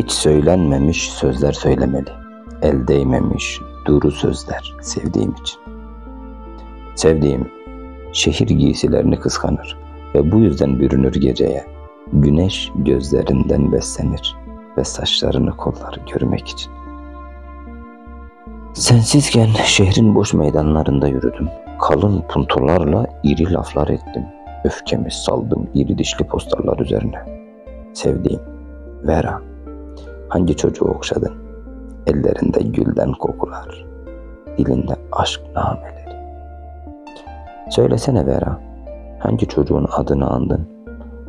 Hiç söylenmemiş sözler söylemeli. El değmemiş duru sözler sevdiğim için. Sevdiğim şehir giysilerini kıskanır ve bu yüzden bürünür geceye. Güneş gözlerinden beslenir ve saçlarını kollar görmek için. Sensizken şehrin boş meydanlarında yürüdüm. Kalın puntolarla iri laflar ettim. Öfkemi saldım iri dişli postallar üzerine. Sevdiğim Vera, hangi çocuğu okşadın? Ellerinde gülden kokular, dilinde aşk nameleri. Söylesene Vera, hangi çocuğun adını andın?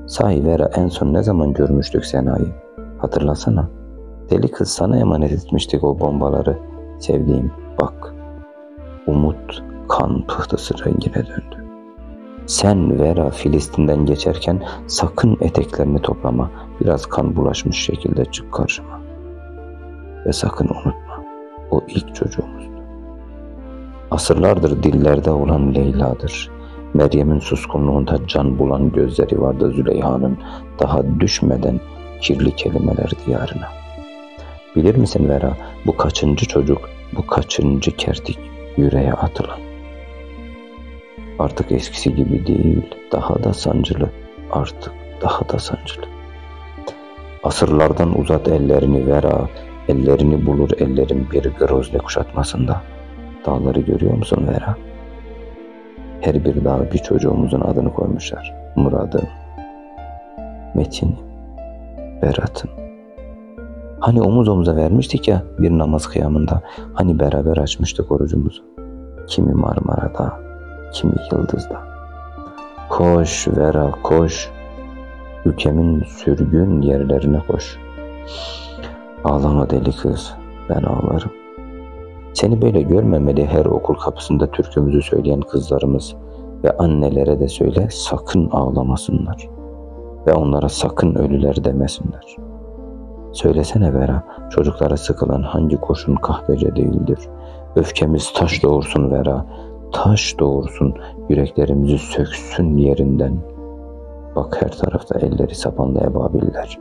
Sahi Vera, en son ne zaman görmüştük Sena'yı? Hatırlasana. Deli kız sana emanet etmiştik o bombaları. Sevdiğim bak, umut kan pıhtısı rengine döndü. Sen Vera Filistin'den geçerken sakın eteklerini toplama. Biraz kan bulaşmış şekilde çık karşıma. Ve sakın unutma, o ilk çocuğumuzdu. Asırlardır dillerde olan Leyla'dır. Meryem'in suskunluğunda can bulan gözleri vardı Züleyha'nın, daha düşmeden kirli kelimeler diyarına. Bilir misin Vera, bu kaçıncı çocuk, bu kaçıncı kertik yüreğe atılan? Artık eskisi gibi değil, daha da sancılı, artık daha da sancılı. Asırlardan uzat ellerini Vera, ellerini bulur ellerin bir Grozny kuşatmasında. Dağları görüyor musun Vera? Her bir dağa bir çocuğumuzun adını koymuşlar. Murad'ım, Metin'im, Berat'ım. Hani omuz omuza vermiştik ya bir namaz kıyamında, hani beraber açmıştık orucumuzu. Kimi Marmara'da, kimi Yıldız'da. Koş Vera koş, ülkemin sürgün yerlerine koş. Ağlama deli kız, ben ağlarım. Seni böyle görmemeli her okul kapısında türkümüzü söyleyen kızlarımız ve annelere de söyle sakın ağlamasınlar ve onlara sakın ölüler demesinler. Söylesene Vera, çocuklara sıkılan hangi kurşun kahpece değildir? Öfkemiz taş doğursun Vera, taş doğursun, yüreklerimizi söksün yerinden. Bak her tarafta elleri sapanlı ebabiller.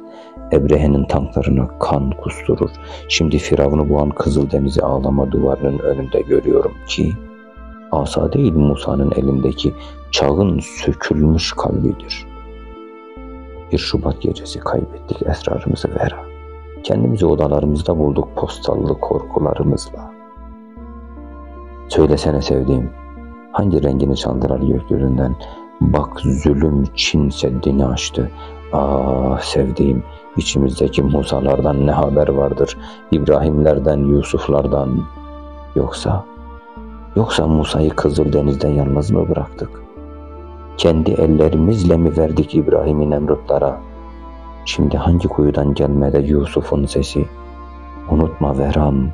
Ebrehe'nin tanklarına kan kusturur. Şimdi Firavun'u boğan Kızıldeniz'i ağlama duvarının önünde görüyorum ki asa değil Musa'nın elindeki çağın sökülmüş kalbidir. 1 Şubat gecesi kaybettik esrarımızı Vera. Kendimizi odalarımızda bulduk postallı korkularımızla. Söylesene sevdiğim, hangi rengini çaldılar gökyüzünden? Bak zulüm Çin Seddi'ni aştı. Ah sevdiğim, içimizdeki Musa'lardan ne haber vardır? İbrahimlerden, Yusuflardan. Yoksa Musa'yı Kızıldeniz'de yalnız mı bıraktık? Kendi ellerimizle mi verdik İbrahim'i Nemrutlara? Şimdi hangi kuyudan gelmede Yusuf'un sesi? Unutma Veram,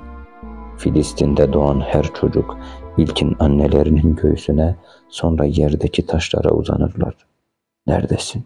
Filistin'de doğan her çocuk ilkin annelerinin göğsüne, sonra yerdeki taşlara uzanırlar. Neredesin?